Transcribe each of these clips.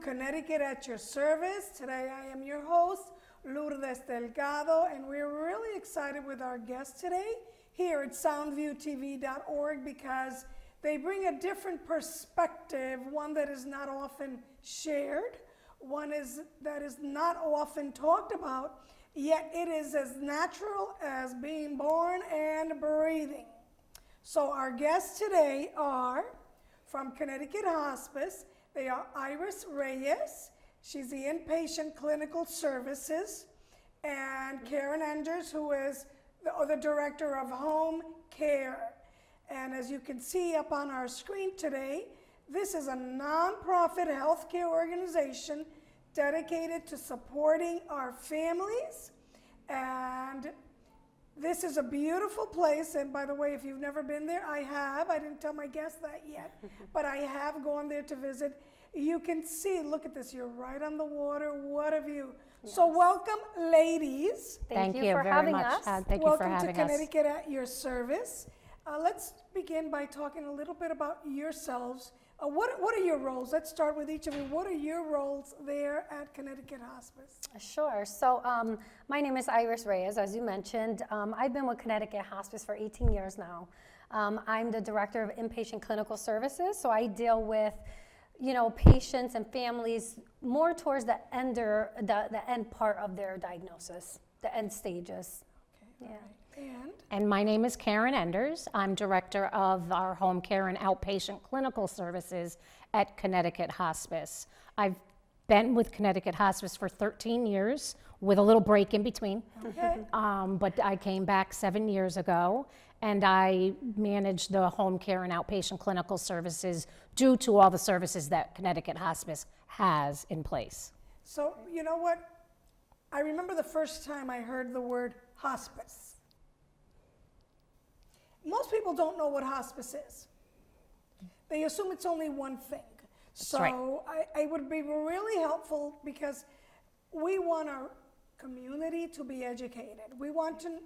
Connecticut at Your Service. Today I am your host, Lourdes Delgado, and we're really excited with our guest today here at soundviewtv.org because they bring a different perspective, one that is not often shared, that is not often talked about, yet it is as natural as being born and breathing. So our guests today are from Connecticut Hospice. They are Iris Reyes, she's the Inpatient Clinical Services, and Karen Enders, who is the Director of Home Care. And as you can see up on our screen today, this is a nonprofit healthcare organization dedicated to supporting our families. And this is a beautiful place, and by the way, if you've never been there, I have. I didn't tell my guests that yet, but I have gone there to visit. You can see, look at this, you're right on the water. What a view. Yes. So welcome, ladies. Thank you for having us. Thank you for having us. Welcome to Connecticut at Your Service. Let's begin by talking a little bit about yourselves. What are your roles? Let's start with each of you. What are your roles there at Connecticut Hospice? Sure. So my name is Iris Reyes, as you mentioned. I've been with Connecticut Hospice for 18 years now. I'm the Director of Inpatient Clinical Services, so I deal with patients and families more towards the end part of their diagnosis, the end stages. Okay. Yeah. Right. And my name is Karen Enders. I'm Director of our Home Care and Outpatient Clinical Services at Connecticut Hospice. I've been with Connecticut Hospice for 13 years with a little break in between. Okay. But I came back 7 years ago, and I manage the Home Care and Outpatient Clinical Services due to all the services that Connecticut Hospice has in place. So, you know what? I remember the first time I heard the word hospice. Most people don't know what hospice is. They assume it's only one thing. That's right. So it would be really helpful because we want our community to be educated. We want them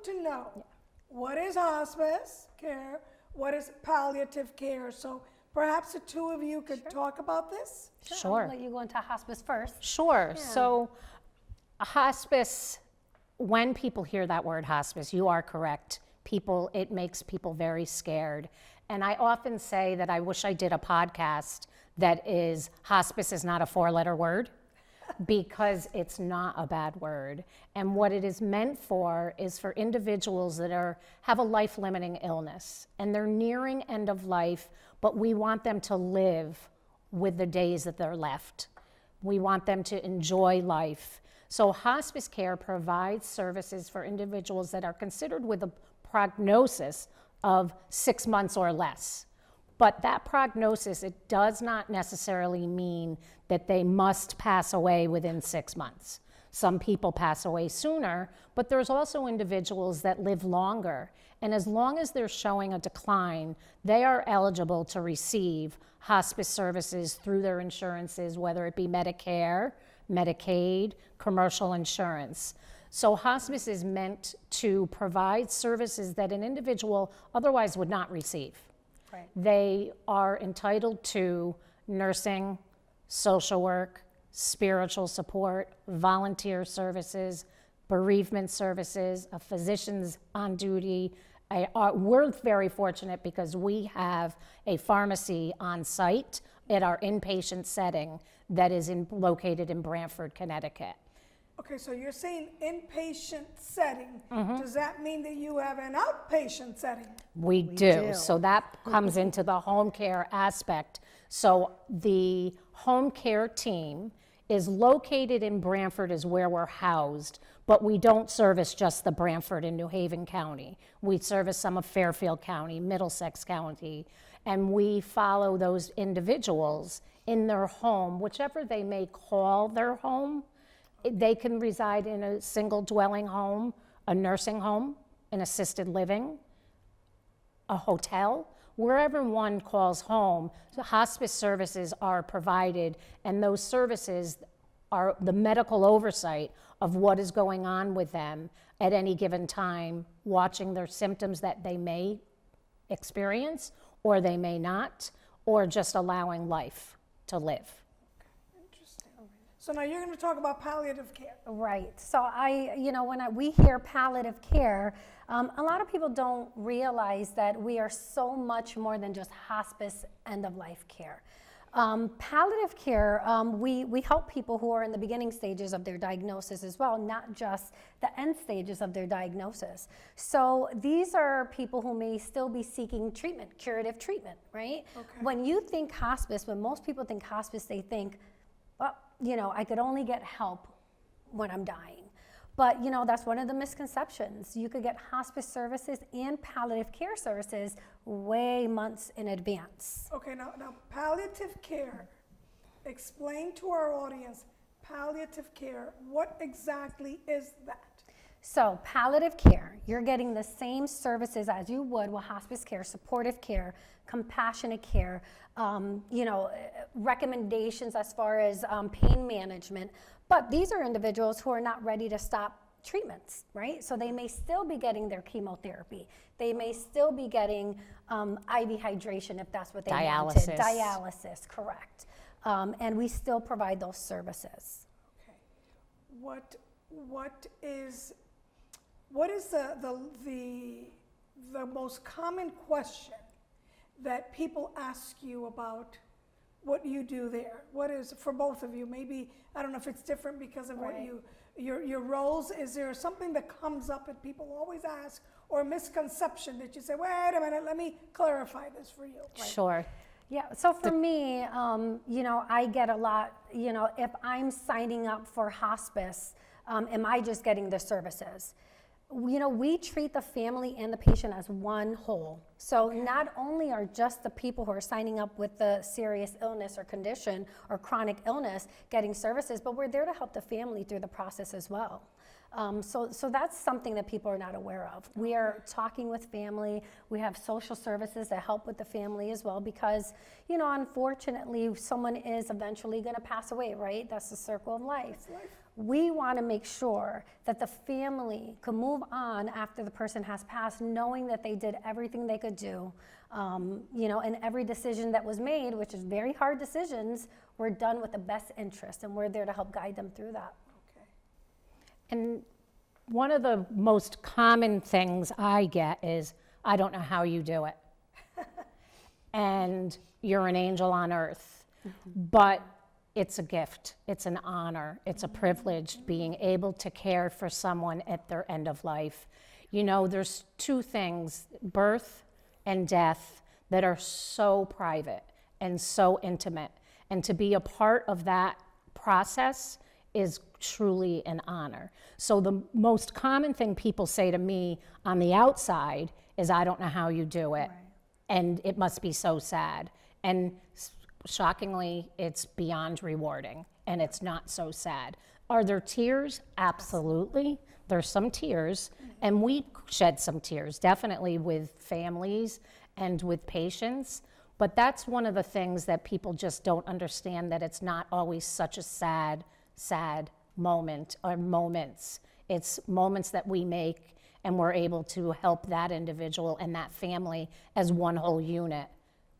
to know what is hospice care, what is palliative care. So perhaps the two of you could talk about this. Sure. I'll let you go into hospice first. Sure. Yeah. So hospice, when people hear that word hospice, you are correct. It makes people very scared. And I often say that I wish I did a podcast that is, hospice is not a 4-letter word, because it's not a bad word. And what it is meant for is for individuals that have a life-limiting illness, and they're nearing end of life, but we want them to live with the days that they're left. We want them to enjoy life. So hospice care provides services for individuals that are considered with a prognosis of 6 months or less. But that prognosis, it does not necessarily mean that they must pass away within 6 months. Some people pass away sooner, but there's also individuals that live longer. And as long as they're showing a decline, they are eligible to receive hospice services through their insurances, whether it be Medicare, Medicaid, commercial insurance. So hospice is meant to provide services that an individual otherwise would not receive. Right. They are entitled to nursing, social work, spiritual support, volunteer services, bereavement services, a physician's on duty. We're very fortunate because we have a pharmacy on site at our inpatient setting that is located in Branford, Connecticut. Okay, so you're saying inpatient setting. Mm-hmm. Does that mean that you have an outpatient setting? We do. So that comes into the home care aspect. So the home care team is located in Branford is where we're housed, but we don't service just the Branford and New Haven County. We service some of Fairfield County, Middlesex County, and we follow those individuals in their home, whichever they may call their home. They can reside in a single dwelling home, a nursing home, an assisted living, a hotel, wherever one calls home. The hospice services are provided, and those services are the medical oversight of what is going on with them at any given time, watching their symptoms that they may experience or they may not, or just allowing life to live. So now you're going to talk about palliative care. Right. So we hear palliative care, a lot of people don't realize that we are so much more than just hospice end-of-life care. Palliative care, we help people who are in the beginning stages of their diagnosis as well, not just the end stages of their diagnosis. So these are people who may still be seeking treatment, curative treatment, right? Okay. When you think hospice, when most people think hospice, they think, well, I could only get help when I'm dying. But, that's one of the misconceptions. You could get hospice services and palliative care services way months in advance. Okay, now palliative care. Explain to our audience, palliative care, what exactly is that? So palliative care, you're getting the same services as you would with hospice care, supportive care, compassionate care, recommendations as far as pain management. But these are individuals who are not ready to stop treatments, right? So they may still be getting their chemotherapy. They may still be getting IV hydration if that's what they wanted. Dialysis, correct. And we still provide those services. Okay. What is the most common question that people ask you about what you do there? What is, for both of you, maybe, I don't know if it's different because of what your roles, is there something that comes up that people always ask, or a misconception that you say, wait a minute, let me clarify this for you? Right? Sure. Yeah, so for me, I get a lot, if I'm signing up for hospice, am I just getting the services? We treat the family and the patient as one whole. So not only are just the people who are signing up with the serious illness or condition or chronic illness getting services, but we're there to help the family through the process as well. So that's something that people are not aware of. We are talking with family. We have social services that help with the family as well because, unfortunately, someone is eventually going to pass away, right? That's the circle of life. We want to make sure that the family can move on after the person has passed, knowing that they did everything they could do, and every decision that was made, which is very hard decisions, were done with the best interest, and we're there to help guide them through that. Okay. And one of the most common things I get is, I don't know how you do it. And you're an angel on earth. But it's a gift, it's an honor, it's a privilege being able to care for someone at their end of life. There's two things, birth and death, that are so private and so intimate. And to be a part of that process is truly an honor. So the most common thing people say to me on the outside is, I don't know how you do it. Right. And it must be so sad. And shockingly, it's beyond rewarding, and it's not so sad. Are there tears? Absolutely. There's some tears, and we shed some tears, definitely with families and with patients. But that's one of the things that people just don't understand, that it's not always such a sad moment or moments. It's moments that we make, and we're able to help that individual and that family as one whole unit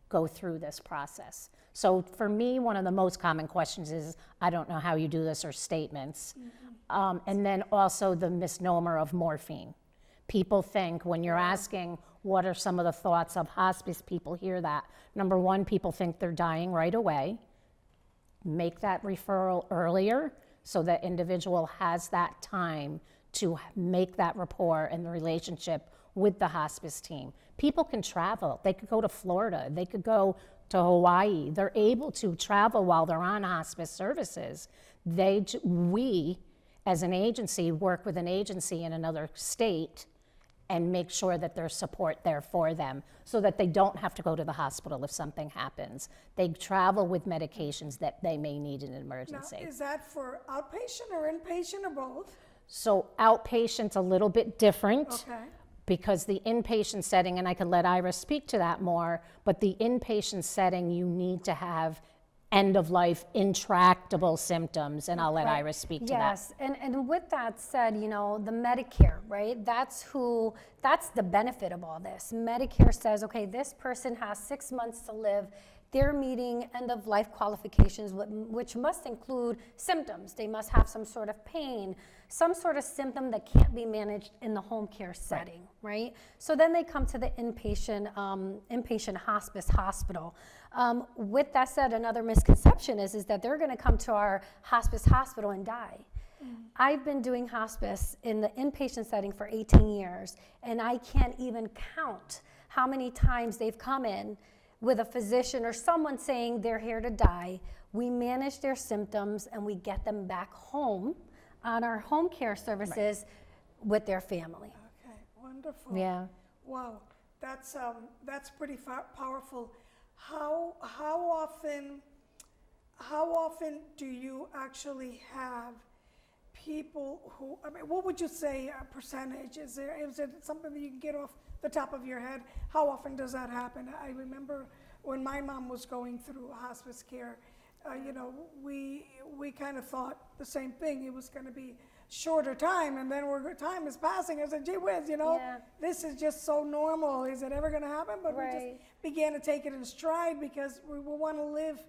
go through this process. So for me, one of the most common questions is, I don't know how you do this, or statements. And then also the misnomer of morphine. People think, when you're asking what are some of the thoughts of hospice, people hear that. Number one, people think they're dying right away. Make that referral earlier so that individual has that time to make that rapport and the relationship with the hospice team. People can travel. They could go to Florida. They could go to Hawaii. They're able to travel while they're on hospice services. We, as an agency, work with an agency in another state and make sure that there's support there for them so that they don't have to go to the hospital if something happens. They travel with medications that they may need in an emergency. Now, is that for outpatient or inpatient or both? So outpatient's a little bit different. Okay. Because the inpatient setting, and I can let Iris speak to that more, but the inpatient setting, you need to have end-of-life intractable symptoms, and I'll let Iris speak to that. Yes, and with that said, the Medicare, right? That's the benefit of all this. Medicare says, okay, this person has 6 months to live. they're meeting end-of-life qualifications, which must include symptoms. They must have some sort of pain, some sort of symptom that can't be managed in the home care setting, right? So then they come to the inpatient hospice hospital. With that said, another misconception is that they're gonna come to our hospice hospital and die. I've been doing hospice in the inpatient setting for 18 years, and I can't even count how many times they've come in with a physician or someone saying they're here to die. We manage their symptoms and we get them back home on our home care services with their family. Okay, wonderful. Yeah. Wow, that's pretty powerful. How often do you actually have people who, I mean, what would you say a percentage? Is it something that you can get off the top of your head? How often does that happen? I remember when my mom was going through hospice care, we kind of thought the same thing. It was going to be shorter time, and then time is passing. I said, gee whiz, this is just so normal. Is it ever going to happen? But we just began to take it in stride because we want to live.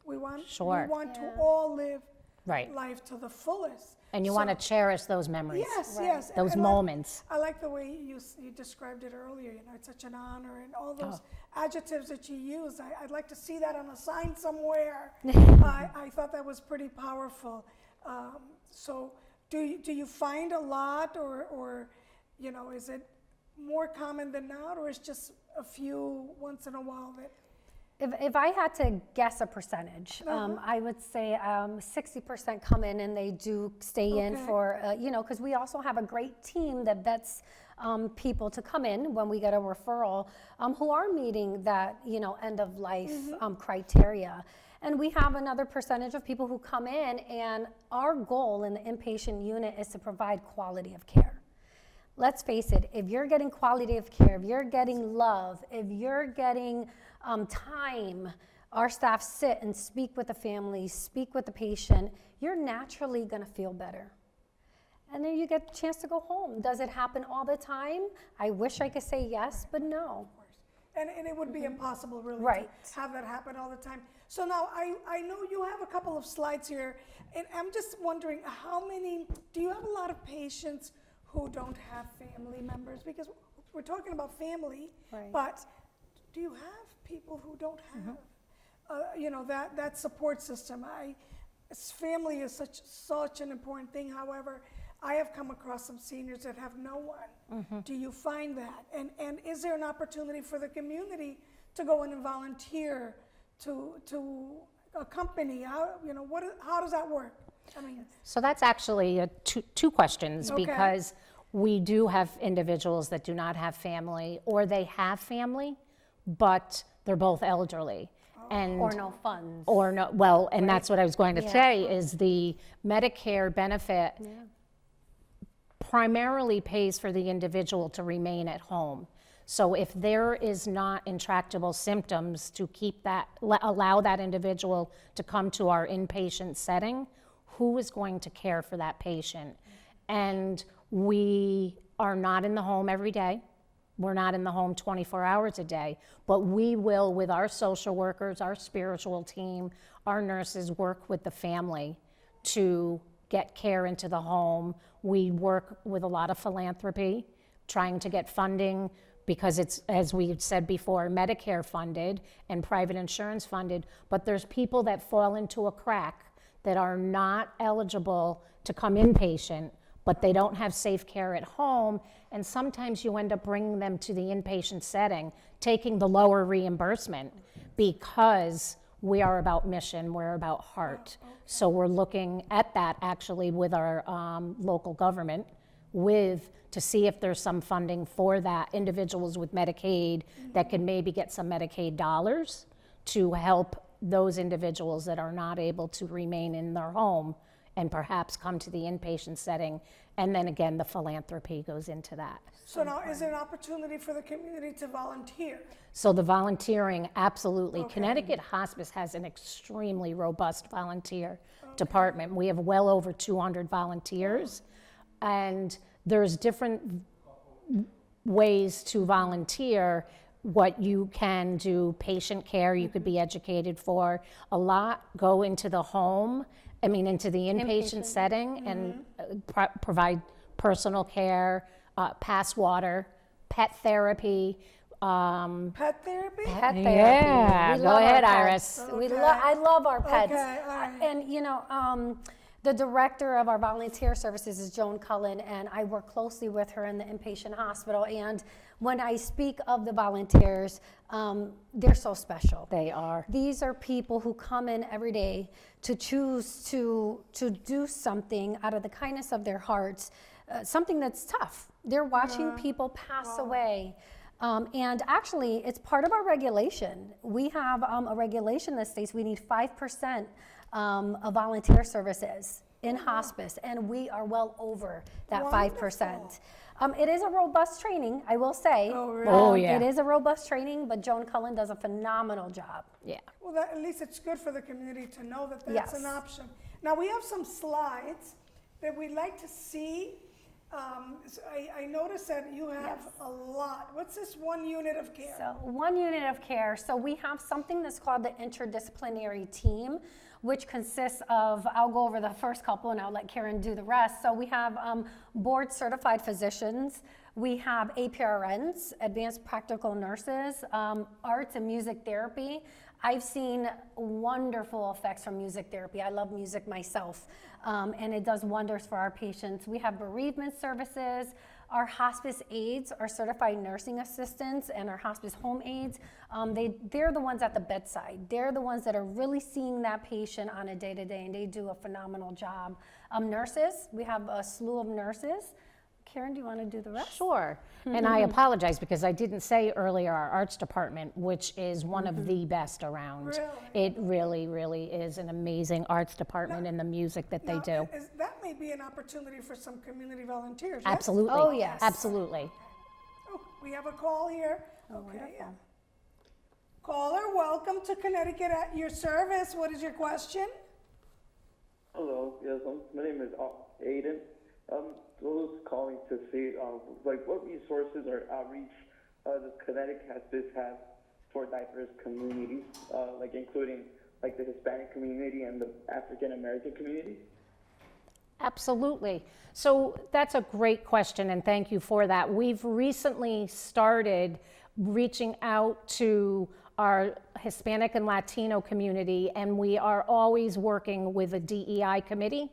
We want to all live life to the fullest. And you want to cherish those memories. Yes, yes. Those moments. I like the way you described it earlier. It's such an honor, and all those adjectives that you use. I'd like to see that on a sign somewhere. I thought that was pretty powerful. So do you find a lot, or is it more common than not, or is just a few once in a while that? If I had to guess a percentage, I would say 60% come in and they do stay in for, because we also have a great team that vets people to come in when we get a referral who are meeting that, end of life criteria. And we have another percentage of people who come in, and our goal in the inpatient unit is to provide quality of care. Let's face it, if you're getting quality of care, if you're getting love, if you're getting time, our staff sit and speak with the family, speak with the patient, you're naturally gonna feel better. And then you get a chance to go home. Does it happen all the time? I wish I could say yes, but no. And it would be impossible really to have that happen all the time. So now I know you have a couple of slides here, and I'm just wondering do you have a lot of patients who don't have family members? Because we're talking about family, but do you have people who don't have, that support system? Family is such an important thing. However, I have come across some seniors that have no one. Do you find that? And is there an opportunity for the community to go in and volunteer to accompany? How does that work? So that's actually two questions, because we do have individuals that do not have family, or they have family, but they're both elderly. Or no funds. Or no, well, and that's what I was going to say, is the Medicare benefit primarily pays for the individual to remain at home. So if there is not intractable symptoms to allow that individual to come to our inpatient setting, who is going to care for that patient? And we are not in the home every day. We're not in the home 24 hours a day, but we will, with our social workers, our spiritual team, our nurses, work with the family to get care into the home. We work with a lot of philanthropy, trying to get funding, because it's, as we said before, Medicare funded and private insurance funded, but there's people that fall into a crack that are not eligible to come inpatient, but they don't have safe care at home, and sometimes you end up bringing them to the inpatient setting, taking the lower reimbursement, because we are about mission, we're about heart. So we're looking at that actually with our local government, to see if there's some funding for that, individuals with Medicaid that can maybe get some Medicaid dollars to help those individuals that are not able to remain in their home and perhaps come to the inpatient setting. And then again, the philanthropy goes into that. So now, is there an opportunity for the community to volunteer? So the volunteering, absolutely. Connecticut Hospice has an extremely robust volunteer department. We have well over 200 volunteers, and there's different ways to volunteer. what you can do, patient care you could be educated for. A lot go into the home, into the inpatient setting and provide personal care, pass water, pet therapy. Pet therapy? Pet therapy. Yeah, We go love ahead, our Iris. pets. Okay. I love our pets. Okay, all right. And the director of our volunteer services is Joan Cullen, and I work closely with her in the inpatient hospital. And when I speak of the volunteers, they're so special. They are. These are people who come in every day to choose to do something out of the kindness of their hearts, something that's tough. They're watching people pass away. And actually, it's part of our regulation. We have a regulation that states we need 5% of volunteer services in hospice, and we are well over that 5%. It is a robust training, I will say. Oh, really? Oh, yeah. It is a robust training, but Joan Cullen does a phenomenal job. Yeah. Well, at least it's good for the community to know that that's Yes. an option. Now, we have some slides that we'd like to see. So I noticed that you have a lot. What's this one unit of care? So 1 unit of care. So we have something that's called the interdisciplinary team, which consists of, I'll go over the first couple and I'll let Karen do the rest. So we have board certified physicians. We have APRNs, advanced practical nurses, arts and music therapy. I've seen wonderful effects from music therapy. I love music myself, and it does wonders for our patients. We have bereavement services. Our hospice aides are certified nursing assistants, and our hospice home aides, they're the ones at the bedside. They're the ones that are really seeing that patient on a day-to-day, and they do a phenomenal job. Nurses, we have a slew of nurses. Karen, do you want to do the rest? Sure. And I apologize because I didn't say earlier our arts department, which is one of the best around. Really? It really, really is an amazing arts department and the music that they Now, do. that may be an opportunity for some community volunteers. Yes? Absolutely. Oh, yes. Absolutely. Oh, we have a call here. Oh, Okay, wonderful. yeah. Caller, welcome to Connecticut At Your Service. What is your question? Hello, yes, my name is Aiden. I was calling to see, what resources or outreach does Connecticut Hospice have for diverse communities, including the Hispanic community and the African American community? Absolutely. So that's a great question, and thank you for that. We've recently started reaching out to our Hispanic and Latino community, and we are always working with a DEI committee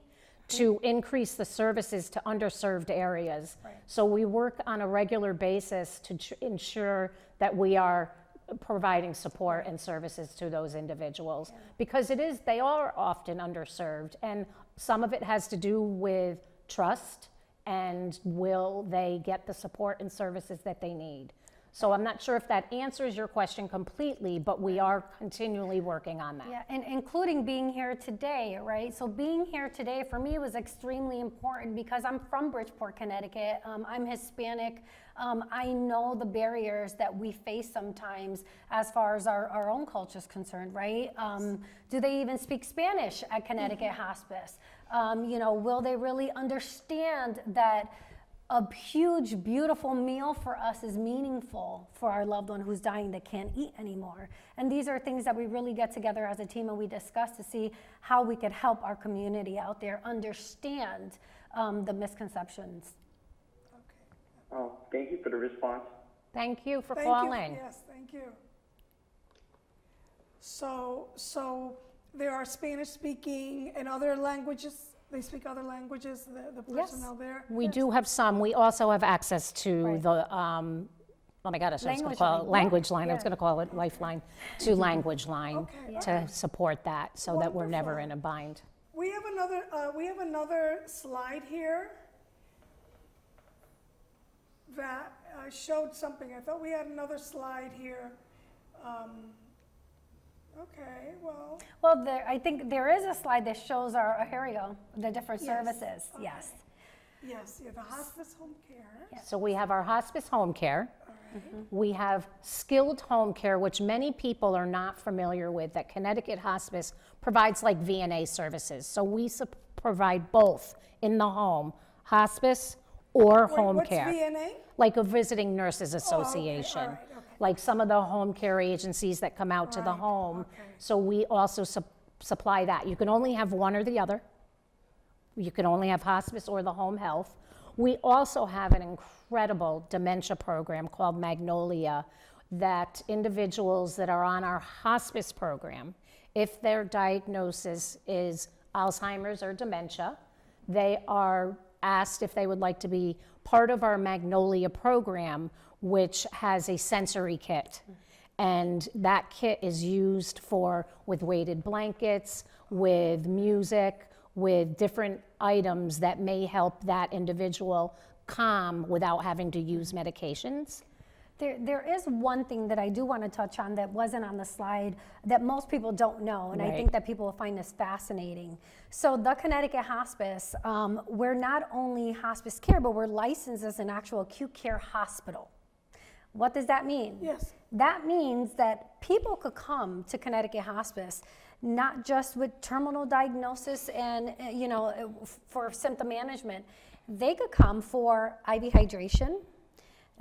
to increase the services to underserved areas. Right. So we work on a regular basis to ensure that we are providing support and services to those individuals, because they are often underserved, and some of it has to do with trust and will they get the support and services that they need. So I'm not sure if that answers your question completely, but we are continually working on that. Yeah, and including being here today, right? So being here today for me was extremely important because I'm from Bridgeport, Connecticut. I'm Hispanic. I know the barriers that we face sometimes as far as our own culture is concerned, right? Do they even speak Spanish at Connecticut Hospice? Will they really understand that a huge, beautiful meal for us is meaningful for our loved one who's dying that can't eat anymore? And these are things that we really get together as a team and we discuss to see how we could help our community out there understand the misconceptions. Oh, thank you for the response. Thank you for Thank calling. you. Yes, thank you. So there are Spanish speaking and other languages. They speak other languages, the personnel there? We do have some. We also have access to Right. the, oh my God, I was going to Language call it line. Language Line. I was Yeah. going to call it Lifeline, to Language Line Okay, to support that so that we're never Wonderful. in a bind. We have another slide here that showed something. I thought we had another slide here. Okay, well, Well, I think there is a slide that shows here we go, the different Yes. services, Okay. yes. yes, the hospice home care. So we have our hospice home care. We have skilled home care, which many people are not familiar with, that Connecticut Hospice provides like VNA services. So we provide both in the home, hospice or Wait, home what's care. VNA? Like a Visiting Nurses Association. all right, okay. like some of the home care agencies that come out to the Right, home. okay. So we also supply that. You can only have one or the other. You can only have hospice or the home health. We also have an incredible dementia program called Magnolia that individuals that are on our hospice program, if their diagnosis is Alzheimer's or dementia, they are asked if they would like to be part of our Magnolia program, which has a sensory kit. And that kit is used with weighted blankets, with music, with different items that may help that individual calm without having to use medications. There is one thing that I do want to touch on that wasn't on the slide that most people don't know, and I Right. think that people will find this fascinating. So the Connecticut Hospice, we're not only hospice care, but we're licensed as an actual acute care hospital. What does that mean? Yes. That means that people could come to Connecticut Hospice not just with terminal diagnosis and, for symptom management. They could come for IV hydration.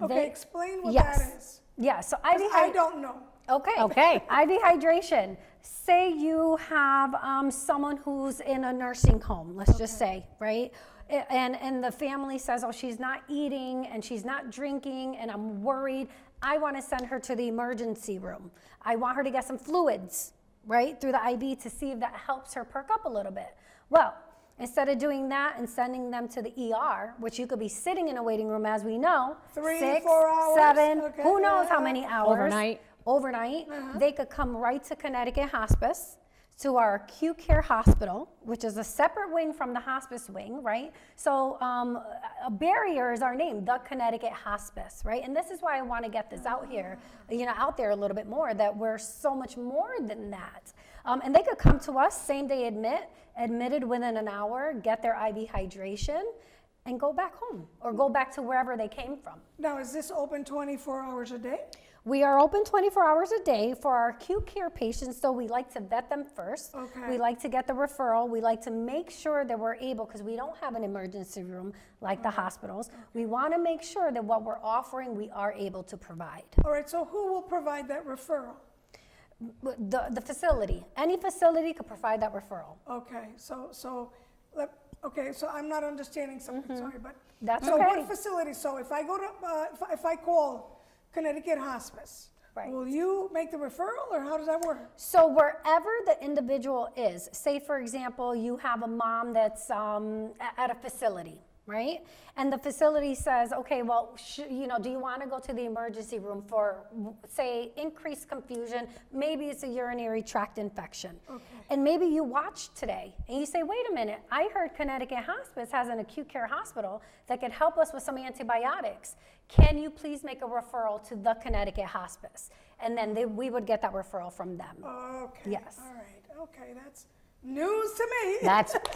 Okay, explain what yes. that is. Yeah, so 'Cause IV I don't know. Okay. IV hydration. Say you have someone who's in a nursing home, let's just say, right? And the family says, oh, she's not eating and she's not drinking and I'm worried. I want to send her to the emergency room. I want her to get some fluids, right, through the IV to see if that helps her perk up a little bit. Well, instead of doing that and sending them to the ER, which you could be sitting in a waiting room, as we know, 3, 6, 4 hours, 7, okay, who knows how many hours. Overnight. They could come right to Connecticut Hospice, to our acute care hospital, which is a separate wing from the hospice wing, right? So a barrier is our name, the Connecticut Hospice, right? And this is why I want to get this out here, out there a little bit more, that we're so much more than that. And they could come to us, same day admitted within an hour, get their IV hydration, and go back home or go back to wherever they came from. Now, is this open 24 hours a day? We are open 24 hours a day for our acute care patients, so we like to vet them first. Okay. We like to get the referral. We like to make sure that we're able, because we don't have an emergency room like the hospitals. We want to make sure that what we're offering, we are able to provide. All right, so who will provide that referral? The facility, any facility could provide that referral. Okay, so I'm not understanding something, sorry, but. That's so okay. what facility, so if I go to, if I call Connecticut Hospice, Right. will you make the referral or how does that work? So wherever the individual is, say for example, you have a mom that's at a facility, right? And the facility says, okay, well, do you want to go to the emergency room for, say, increased confusion? Maybe it's a urinary tract infection. Okay. And maybe you watched today and you say, wait a minute, I heard Connecticut Hospice has an acute care hospital that could help us with some antibiotics. Can you please make a referral to the Connecticut Hospice? And then we would get that referral from them. Okay. Yes. All right, okay, that's news to me.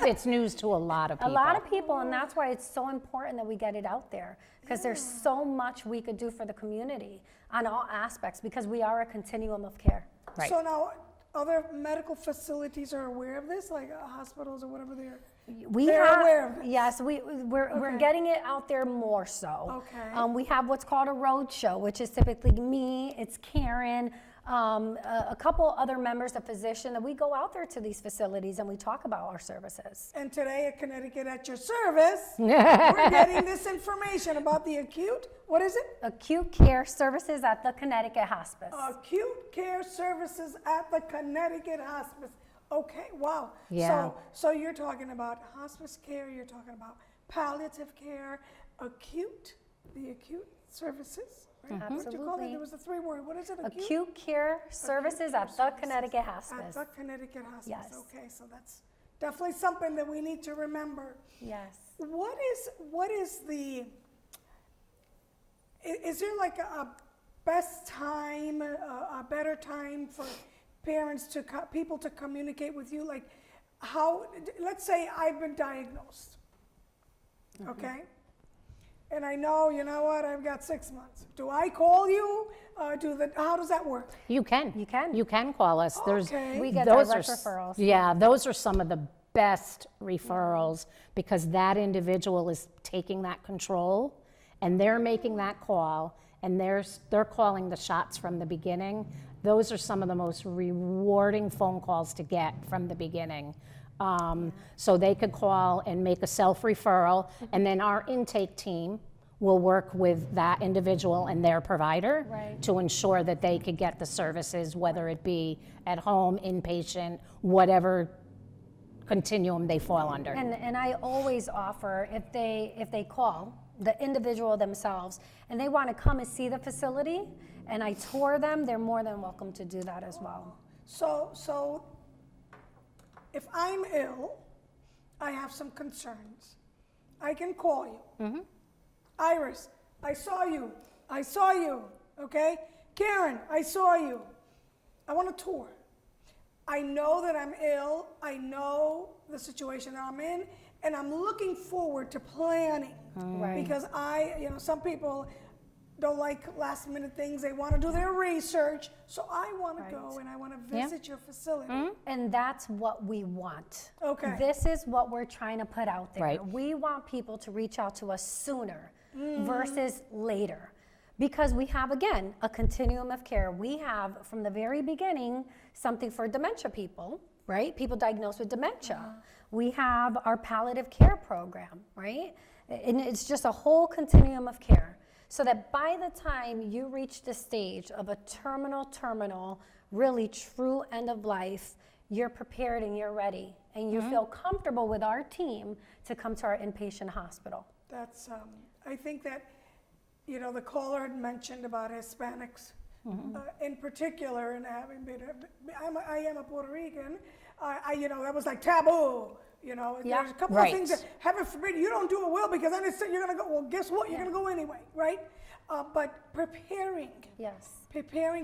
It's news to a lot of A people. lot of people, and that's why it's so important that we get it out there, because there's so much we could do for the community on all aspects, because we are a continuum of care. Right. So now, other medical facilities are aware of this, like hospitals or whatever they're They're aware of this? Yes, we're getting it out there more so. Okay. We have what's called a road show, which is typically me, it's Karen, a couple other members, a physician, that we go out there to these facilities and we talk about our services. And today at Connecticut At Your Service, we're getting this information about the acute, what is it? Acute care services at the Connecticut Hospice. Acute care services at the Connecticut Hospice. Okay, wow. Yeah. So you're talking about hospice care, you're talking about palliative care, the acute services, right? What did you call it? Absolutely. There was a 3-word, what is it? Acute care services at the Connecticut At Hospice. the Connecticut Hospice, Yes. okay, so that's definitely something that we need to remember. Yes. What is the, is there like a best time, a better time for parents people to communicate with you? Like how, let's say I've been diagnosed, okay? And I know, you know what, I've got 6 months. Do I call you? How does that work? You can. You can. You can call us. Okay. We get those direct are referrals. Yeah, those are some of the best referrals, because that individual is taking that control and they're making that call and they're calling the shots from the beginning. Those are some of the most rewarding phone calls to get from the beginning. So they could call and make a self-referral, and then our intake team will work with that individual and their provider to ensure that they could get the services, whether it be at home, inpatient, whatever continuum they fall under. And I always offer, if they call the individual themselves and they want to come and see the facility and I tour them, they're more than welcome to do that as well. So if I'm ill, I have some concerns, I can call you. Iris, I saw you, okay? Karen, I saw you. I want a tour. I know that I'm ill, I know the situation I'm in, and I'm looking forward to planning. Because some people don't like last minute things, they want to do their research, so I want to go and I want to visit your facility. And that's what we want. Okay. This is what we're trying to put out there. Right. We want people to reach out to us sooner versus later. Because we have, again, a continuum of care. We have, from the very beginning, something for dementia people, right? People diagnosed with dementia. We have our palliative care program, right? And it's just a whole continuum of care. So that by the time you reach the stage of a terminal, really true end of life, you're prepared and you're ready. And you feel comfortable with our team to come to our inpatient hospital. That's, I think that, the caller had mentioned about Hispanics in particular, and having been, I am a Puerto Rican, that was like taboo. There's a couple of things that, heaven forbid, you don't do a will because then it's, you're going to go, well, guess what? You're going to go anyway, right? But preparing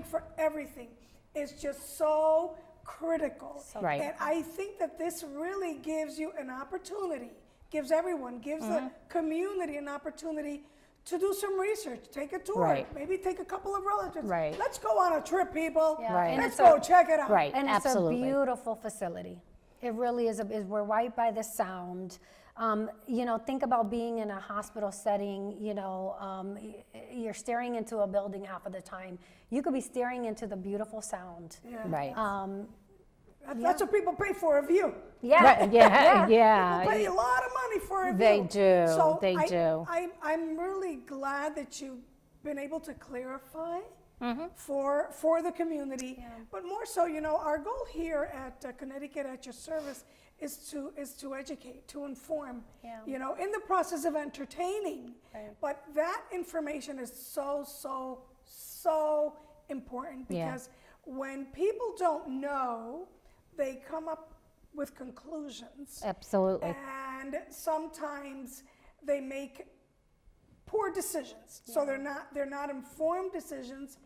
for everything is just so critical. And I think that this really gives you an opportunity, gives the community an opportunity to do some research, take a tour, maybe take a couple of relatives. Let's go on a trip, people. Let's go check it out. And it's a beautiful facility. It really is. We're right by the sound. Think about being in a hospital setting. You're staring into a building half of the time. You could be staring into the beautiful sound. That's what people pay for, a view. People pay a lot of money for a view. They do. So they do. I'm really glad that you've been able to clarify for the community, but more so, our goal here at Connecticut At Your Service is to educate, to inform, in the process of entertaining. But that information is so important because when people don't know, they come up with conclusions. Absolutely. And sometimes they make poor decisions. So they're not informed decisions,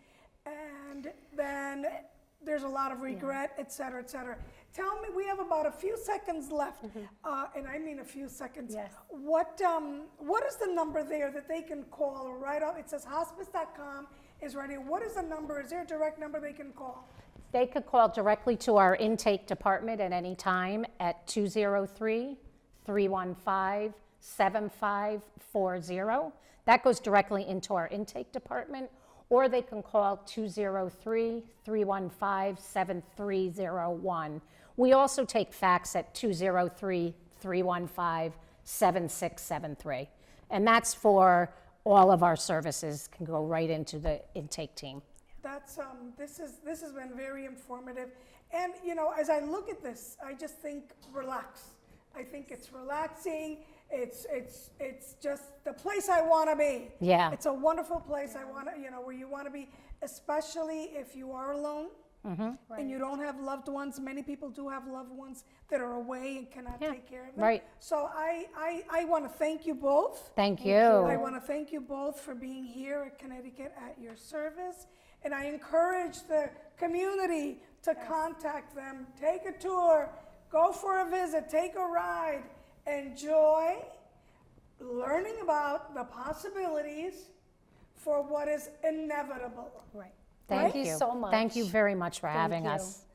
and then there's a lot of regret, et cetera, et cetera. Tell me, we have about a few seconds left, and I mean a few seconds. What is the number there that they can call right off? It says hospice.com is ready. What is the number? Is there a direct number they can call? They could call directly to our intake department at any time at 203-315-7540. That goes directly into our intake department, or they can call 203-315-7301. We also take fax at 203-315-7673. And that's for all of our services, can go right into the intake team. That's this has been very informative, and as I look at this, I just think relax. I think it's relaxing. It's just the place I want to be. It's a wonderful place. I want to, where you want to be, especially if you are alone and you don't have loved ones. Many people do have loved ones that are away and cannot take care of them. So I want to thank you both. Thank you. I want to thank you both for being here at Connecticut At Your Service. And I encourage the community to contact them, take a tour, go for a visit, take a ride, enjoy learning about the possibilities for what is inevitable. Thank you you so much. Thank you very much for having us.